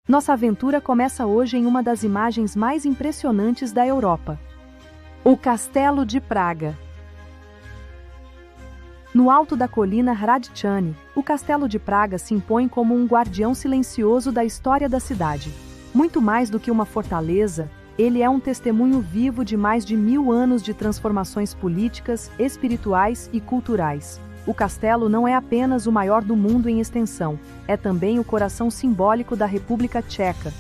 Nossa aventura começa hoje em uma das imagens mais impressionantes da Europa. O Castelo de Praga. No alto da colina Hradčany, o Castelo de Praga se impõe como um guardião silencioso da história da cidade. Muito mais do que uma fortaleza, ele é um testemunho vivo de mais de 1000 anos de transformações políticas, espirituais e culturais. O castelo não é apenas o maior do mundo em extensão, é também o coração simbólico da República Tcheca.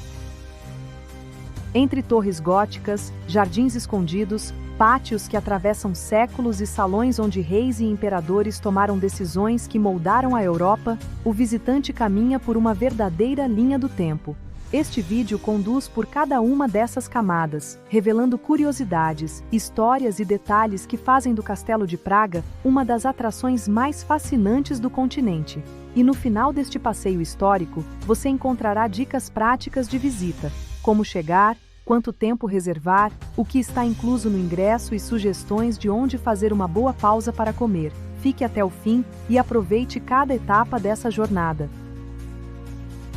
Entre torres góticas, jardins escondidos, pátios que atravessam séculos e salões onde reis e imperadores tomaram decisões que moldaram a Europa, o visitante caminha por uma verdadeira linha do tempo. Este vídeo conduz por cada uma dessas camadas, revelando curiosidades, histórias e detalhes que fazem do Castelo de Praga uma das atrações mais fascinantes do continente. E no final deste passeio histórico, você encontrará dicas práticas de visita, como chegar, quanto tempo reservar, o que está incluso no ingresso e sugestões de onde fazer uma boa pausa para comer. Fique até o fim e aproveite cada etapa dessa jornada.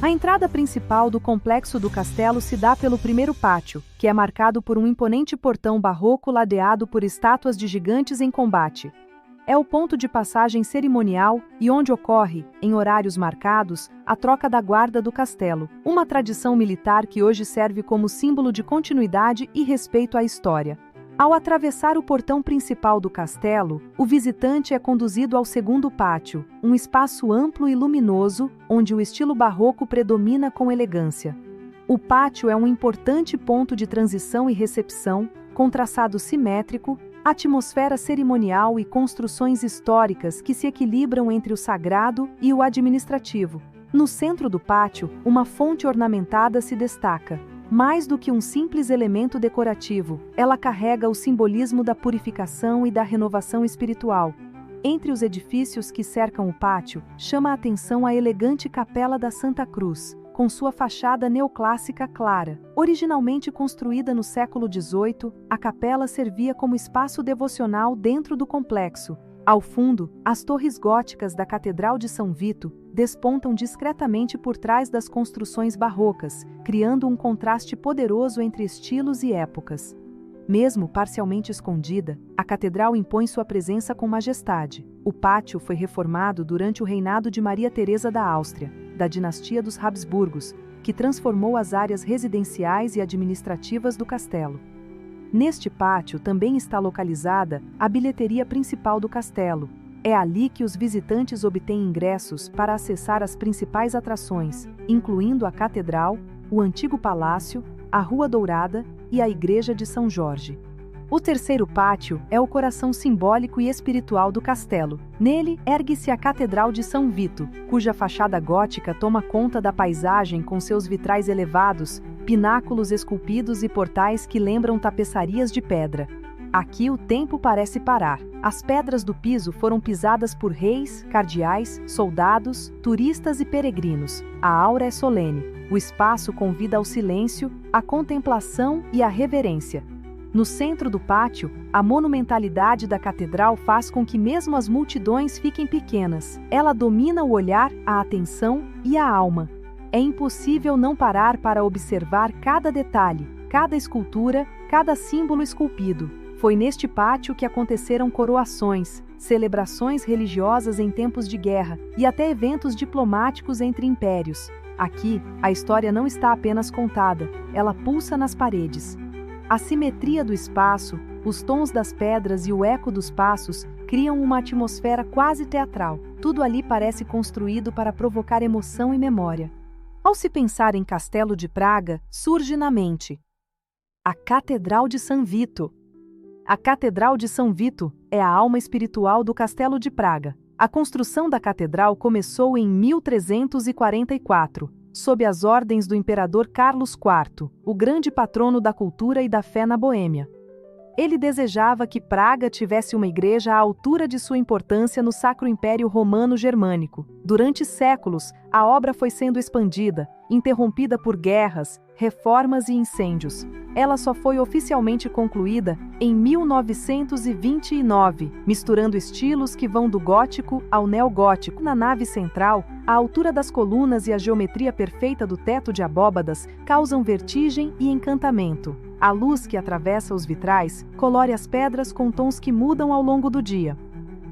A entrada principal do complexo do castelo se dá pelo primeiro pátio, que é marcado por um imponente portão barroco ladeado por estátuas de gigantes em combate. É o ponto de passagem cerimonial e onde ocorre, em horários marcados, a troca da guarda do castelo, uma tradição militar que hoje serve como símbolo de continuidade e respeito à história. Ao atravessar o portão principal do castelo, o visitante é conduzido ao segundo pátio, um espaço amplo e luminoso, onde o estilo barroco predomina com elegância. O pátio é um importante ponto de transição e recepção, com traçado simétrico, atmosfera cerimonial e construções históricas que se equilibram entre o sagrado e o administrativo. No centro do pátio, uma fonte ornamentada se destaca. Mais do que um simples elemento decorativo, ela carrega o simbolismo da purificação e da renovação espiritual. Entre os edifícios que cercam o pátio, chama a atenção a elegante Capela da Santa Cruz, com sua fachada neoclássica clara. Originalmente construída no século XVIII, a capela servia como espaço devocional dentro do complexo. Ao fundo, as torres góticas da Catedral de São Vito despontam discretamente por trás das construções barrocas, criando um contraste poderoso entre estilos e épocas. Mesmo parcialmente escondida, a catedral impõe sua presença com majestade. O pátio foi reformado durante o reinado de Maria Teresa da Áustria, da dinastia dos Habsburgos, que transformou as áreas residenciais e administrativas do castelo. Neste pátio também está localizada a bilheteria principal do castelo. É ali que os visitantes obtêm ingressos para acessar as principais atrações, incluindo a catedral, o antigo palácio, a Rua Dourada e a Igreja de São Jorge. O terceiro pátio é o coração simbólico e espiritual do castelo. Nele, ergue-se a Catedral de São Vito, cuja fachada gótica toma conta da paisagem com seus vitrais elevados, pináculos esculpidos e portais que lembram tapeçarias de pedra. Aqui o tempo parece parar. As pedras do piso foram pisadas por reis, cardeais, soldados, turistas e peregrinos. A aura é solene. O espaço convida ao silêncio, à contemplação e à reverência. No centro do pátio, a monumentalidade da catedral faz com que mesmo as multidões fiquem pequenas. Ela domina o olhar, a atenção e a alma. É impossível não parar para observar cada detalhe, cada escultura, cada símbolo esculpido. Foi neste pátio que aconteceram coroações, celebrações religiosas em tempos de guerra e até eventos diplomáticos entre impérios. Aqui, a história não está apenas contada, ela pulsa nas paredes. A simetria do espaço, os tons das pedras e o eco dos passos criam uma atmosfera quase teatral. Tudo ali parece construído para provocar emoção e memória. Ao se pensar em Castelo de Praga, surge na mente a Catedral de São Vito. A Catedral de São Vito é a alma espiritual do Castelo de Praga. A construção da catedral começou em 1344, sob as ordens do imperador Carlos IV, o grande patrono da cultura e da fé na Boêmia. Ele desejava que Praga tivesse uma igreja à altura de sua importância no Sacro Império Romano Germânico. Durante séculos, a obra foi sendo expandida, interrompida por guerras, reformas e incêndios. Ela só foi oficialmente concluída em 1929, misturando estilos que vão do gótico ao neogótico. Na nave central, A altura das colunas e a geometria perfeita do teto de abóbadas causam vertigem e encantamento. A luz que atravessa os vitrais colore as pedras com tons que mudam ao longo do dia.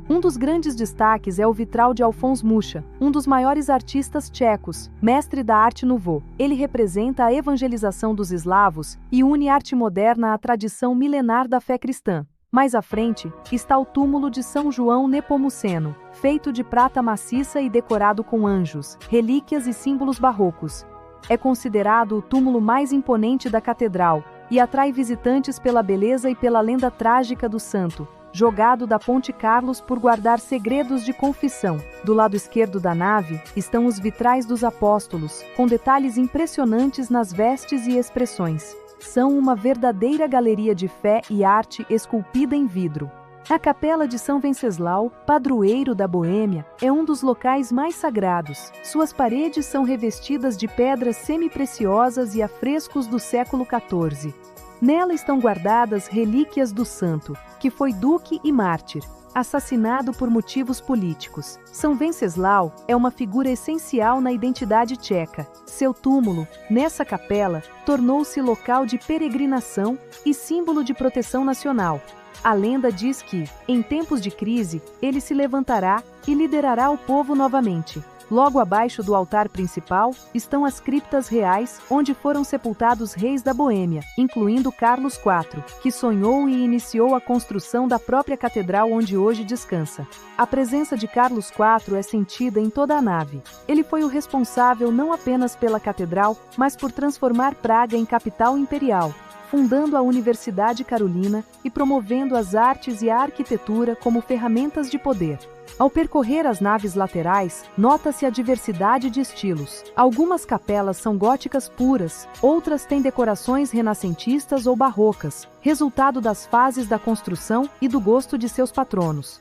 Um dos grandes destaques é o vitral de Alfons Mucha, um dos maiores artistas tchecos, mestre da Arte Nouveau. Ele representa a evangelização dos eslavos e une arte moderna à tradição milenar da fé cristã. Mais à frente, está o túmulo de São João Nepomuceno, feito de prata maciça e decorado com anjos, relíquias e símbolos barrocos. É considerado o túmulo mais imponente da catedral e atrai visitantes pela beleza e pela lenda trágica do santo, jogado da Ponte Carlos por guardar segredos de confissão. Do lado esquerdo da nave estão os vitrais dos apóstolos, com detalhes impressionantes nas vestes e expressões. São uma verdadeira galeria de fé e arte esculpida em vidro. A Capela de São Venceslau, padroeiro da Boêmia, é um dos locais mais sagrados. Suas paredes são revestidas de pedras semi-preciosas e afrescos do século XIV. Nela estão guardadas relíquias do santo, que foi duque e mártir, assassinado por motivos políticos. São Venceslau é uma figura essencial na identidade tcheca. Seu túmulo, nessa capela, tornou-se local de peregrinação e símbolo de proteção nacional. A lenda diz que, em tempos de crise, ele se levantará e liderará o povo novamente. Logo abaixo do altar principal estão as criptas reais, onde foram sepultados reis da Boêmia, incluindo Carlos IV, que sonhou e iniciou a construção da própria catedral onde hoje descansa. A presença de Carlos IV é sentida em toda a nave. Ele foi o responsável não apenas pela catedral, mas por transformar Praga em capital imperial, fundando a Universidade Carolina e promovendo as artes e a arquitetura como ferramentas de poder. Ao percorrer as naves laterais, nota-se a diversidade de estilos. Algumas capelas são góticas puras, outras têm decorações renascentistas ou barrocas, resultado das fases da construção e do gosto de seus patronos.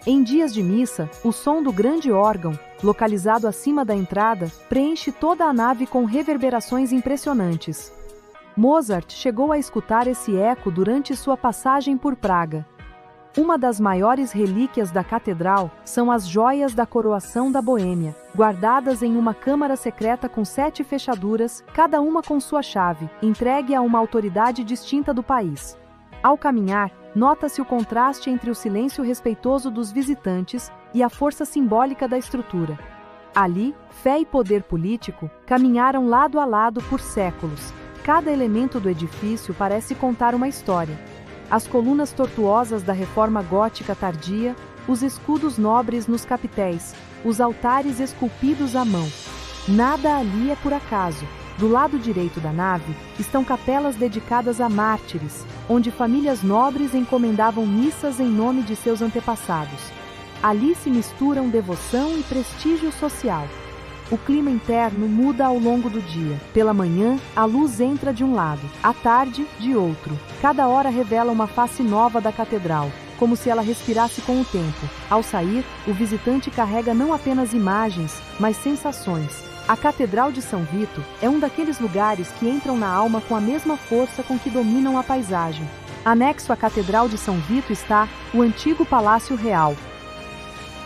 Em dias de missa, o som do grande órgão, localizado acima da entrada, preenche toda a nave com reverberações impressionantes. Mozart chegou a escutar esse eco durante sua passagem por Praga. Uma das maiores relíquias da catedral são as joias da coroação da Boêmia, guardadas em uma câmara secreta com 7 fechaduras, cada uma com sua chave, entregue a uma autoridade distinta do país. Ao caminhar, nota-se o contraste entre o silêncio respeitoso dos visitantes e a força simbólica da estrutura. Ali, fé e poder político caminharam lado a lado por séculos. Cada elemento do edifício parece contar uma história. As colunas tortuosas da reforma gótica tardia, os escudos nobres nos capitéis, os altares esculpidos à mão. Nada ali é por acaso. Do lado direito da nave estão capelas dedicadas a mártires, onde famílias nobres encomendavam missas em nome de seus antepassados. Ali se misturam devoção e prestígio social. O clima interno muda ao longo do dia. Pela manhã, a luz entra de um lado, à tarde, de outro. Cada hora revela uma face nova da catedral, como se ela respirasse com o tempo. Ao sair, o visitante carrega não apenas imagens, mas sensações. A Catedral de São Vito é um daqueles lugares que entram na alma com a mesma força com que dominam a paisagem. Anexo à Catedral de São Vito está o antigo Palácio Real.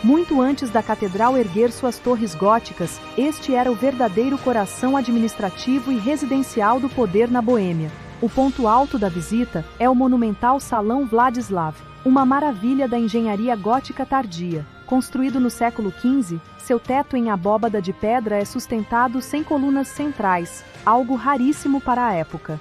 Muito antes da catedral erguer suas torres góticas, este era o verdadeiro coração administrativo e residencial do poder na Boêmia. O ponto alto da visita é o monumental Salão Vladislav, uma maravilha da engenharia gótica tardia. Construído no século XV, seu teto em abóbada de pedra é sustentado sem colunas centrais, algo raríssimo para a época.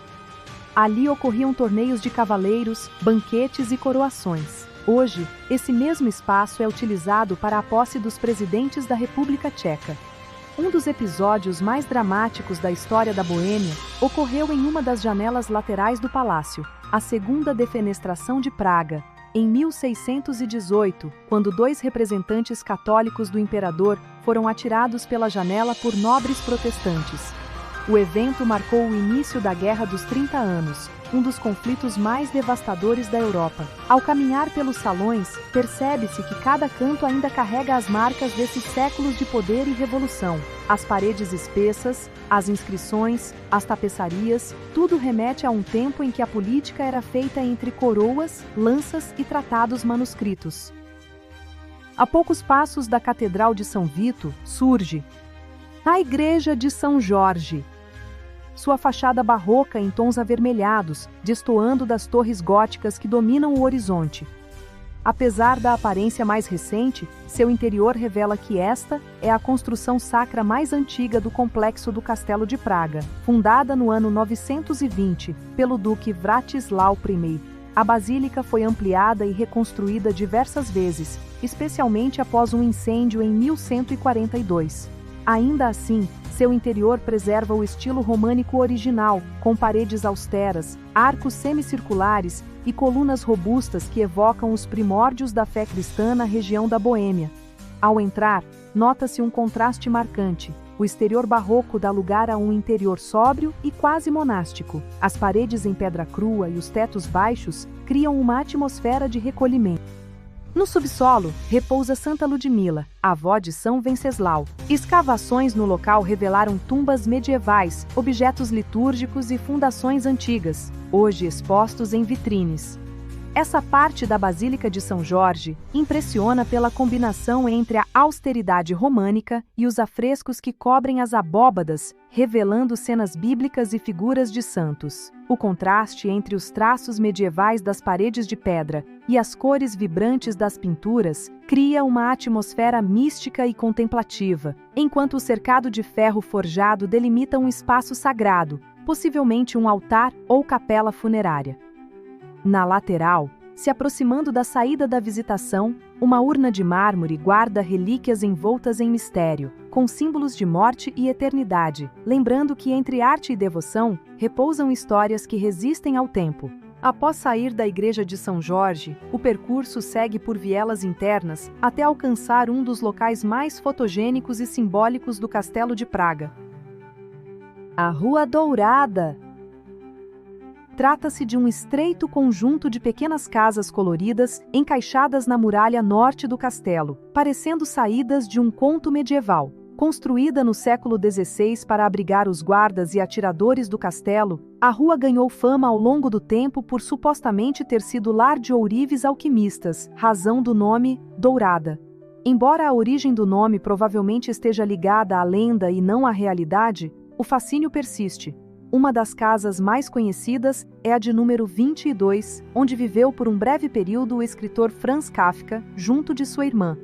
Ali ocorriam torneios de cavaleiros, banquetes e coroações. Hoje, esse mesmo espaço é utilizado para a posse dos presidentes da República Tcheca. Um dos episódios mais dramáticos da história da Boêmia ocorreu em uma das janelas laterais do palácio, a Segunda Defenestração de Praga, em 1618, quando 2 representantes católicos do imperador foram atirados pela janela por nobres protestantes. O evento marcou o início da Guerra dos 30 Anos, um dos conflitos mais devastadores da Europa. Ao caminhar pelos salões, percebe-se que cada canto ainda carrega as marcas desses séculos de poder e revolução. As paredes espessas, as inscrições, as tapeçarias, tudo remete a um tempo em que a política era feita entre coroas, lanças e tratados manuscritos. A poucos passos da Catedral de São Vito, surge a Igreja de São Jorge. Sua fachada barroca em tons avermelhados, destoando das torres góticas que dominam o horizonte. Apesar da aparência mais recente, seu interior revela que esta é a construção sacra mais antiga do complexo do Castelo de Praga, fundada no ano 920 pelo duque Władysław I. A basílica foi ampliada e reconstruída diversas vezes, especialmente após um incêndio em 1142. Ainda assim, seu interior preserva o estilo românico original, com paredes austeras, arcos semicirculares e colunas robustas que evocam os primórdios da fé cristã na região da Boêmia. Ao entrar, nota-se um contraste marcante. O exterior barroco dá lugar a um interior sóbrio e quase monástico. As paredes em pedra crua e os tetos baixos criam uma atmosfera de recolhimento. No subsolo, repousa Santa Ludmila, avó de São Venceslau. Escavações no local revelaram tumbas medievais, objetos litúrgicos e fundações antigas, hoje expostos em vitrines. Essa parte da Basílica de São Jorge impressiona pela combinação entre a austeridade românica e os afrescos que cobrem as abóbadas, revelando cenas bíblicas e figuras de santos. O contraste entre os traços medievais das paredes de pedra e as cores vibrantes das pinturas cria uma atmosfera mística e contemplativa, enquanto o cercado de ferro forjado delimita um espaço sagrado, possivelmente um altar ou capela funerária. Na lateral, se aproximando da saída da visitação, uma urna de mármore guarda relíquias envoltas em mistério, com símbolos de morte e eternidade, lembrando que entre arte e devoção, repousam histórias que resistem ao tempo. Após sair da Igreja de São Jorge, o percurso segue por vielas internas até alcançar um dos locais mais fotogênicos e simbólicos do Castelo de Praga. A Rua Dourada. Trata-se de um estreito conjunto de pequenas casas coloridas encaixadas na muralha norte do castelo, parecendo saídas de um conto medieval. Construída no século XVI para abrigar os guardas e atiradores do castelo, a rua ganhou fama ao longo do tempo por supostamente ter sido lar de ourives alquimistas, razão do nome Dourada. Embora a origem do nome provavelmente esteja ligada à lenda e não à realidade, o fascínio persiste. Uma das casas mais conhecidas é a de número 22, onde viveu por um breve período o escritor Franz Kafka, junto de sua irmã.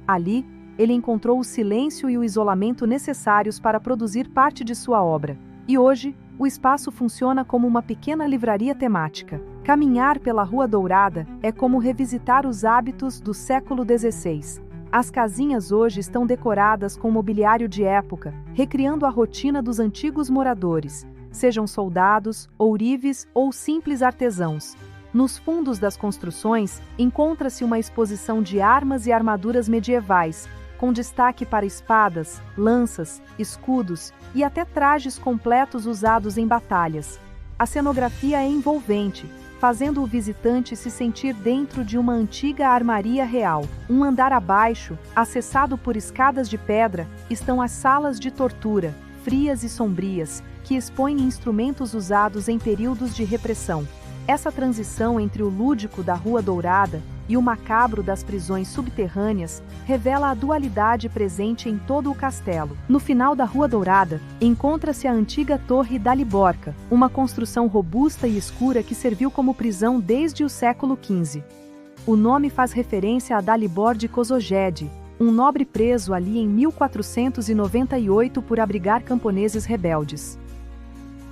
Ali, ele encontrou o silêncio e o isolamento necessários para produzir parte de sua obra. E hoje, o espaço funciona como uma pequena livraria temática. Caminhar pela Rua Dourada é como revisitar os hábitos do século XVI. As casinhas hoje estão decoradas com mobiliário de época, recriando a rotina dos antigos moradores, sejam soldados, ourives ou simples artesãos. Nos fundos das construções, encontra-se uma exposição de armas e armaduras medievais, com destaque para espadas, lanças, escudos e até trajes completos usados em batalhas. A cenografia é envolvente, fazendo o visitante se sentir dentro de uma antiga armaria real. Um andar abaixo, acessado por escadas de pedra, estão as salas de tortura, frias e sombrias, que expõem instrumentos usados em períodos de repressão. Essa transição entre o lúdico da Rua Dourada e o macabro das prisões subterrâneas revela a dualidade presente em todo o castelo. No final da Rua Dourada, encontra-se a antiga Torre Daliborka, uma construção robusta e escura que serviu como prisão desde o século XV. O nome faz referência a Dalibor de Kozheged, um nobre preso ali em 1498 por abrigar camponeses rebeldes.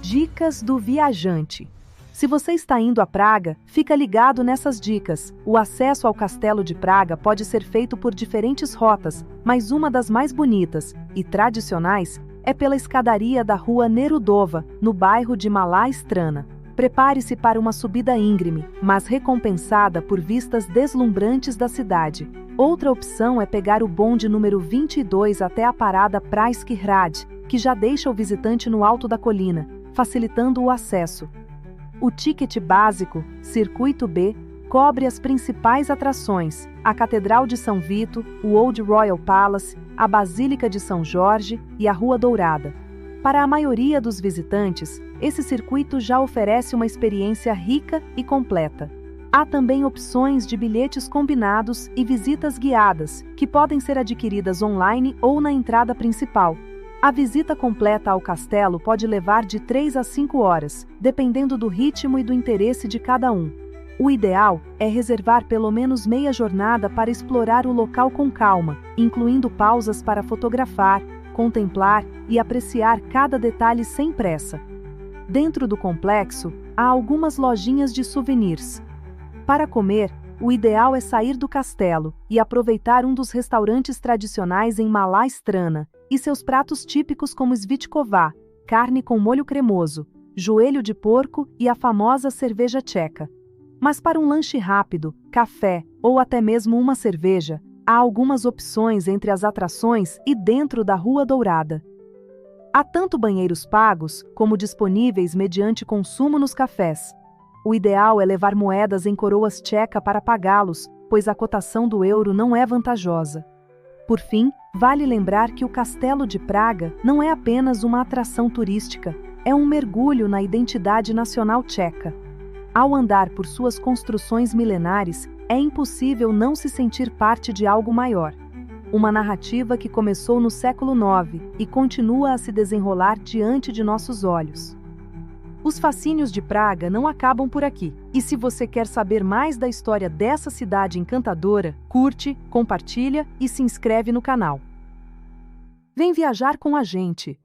Dicas do viajante. Se você está indo a Praga, fica ligado nessas dicas. O acesso ao Castelo de Praga pode ser feito por diferentes rotas, mas uma das mais bonitas e tradicionais é pela escadaria da Rua Nerudova, no bairro de Malá Strana. Prepare-se para uma subida íngreme, mas recompensada por vistas deslumbrantes da cidade. Outra opção é pegar o bonde número 22 até a parada Praisky Hrad, que já deixa o visitante no alto da colina, facilitando o acesso. O ticket básico, Circuito B, cobre as principais atrações, a Catedral de São Vito, o Old Royal Palace, a Basílica de São Jorge e a Rua Dourada. Para a maioria dos visitantes, esse circuito já oferece uma experiência rica e completa. Há também opções de bilhetes combinados e visitas guiadas, que podem ser adquiridas online ou na entrada principal. A visita completa ao castelo pode levar de 3 a 5 horas, dependendo do ritmo e do interesse de cada um. O ideal é reservar pelo menos meia jornada para explorar o local com calma, incluindo pausas para fotografar, contemplar e apreciar cada detalhe sem pressa. Dentro do complexo, há algumas lojinhas de souvenirs. Para comer, o ideal é sair do castelo e aproveitar um dos restaurantes tradicionais em Malá Strana e seus pratos típicos como svitkova, carne com molho cremoso, joelho de porco e a famosa cerveja tcheca. Mas para um lanche rápido, café ou até mesmo uma cerveja, há algumas opções entre as atrações e dentro da Rua Dourada. Há tanto banheiros pagos como disponíveis mediante consumo nos cafés. O ideal é levar moedas em coroas tcheca para pagá-los, pois a cotação do euro não é vantajosa. Por fim, vale lembrar que o Castelo de Praga não é apenas uma atração turística, é um mergulho na identidade nacional tcheca. Ao andar por suas construções milenares, é impossível não se sentir parte de algo maior. Uma narrativa que começou no século IX e continua a se desenrolar diante de nossos olhos. Os fascínios de Praga não acabam por aqui. E se você quer saber mais da história dessa cidade encantadora, curte, compartilha e se inscreve no canal. Vem viajar com a gente!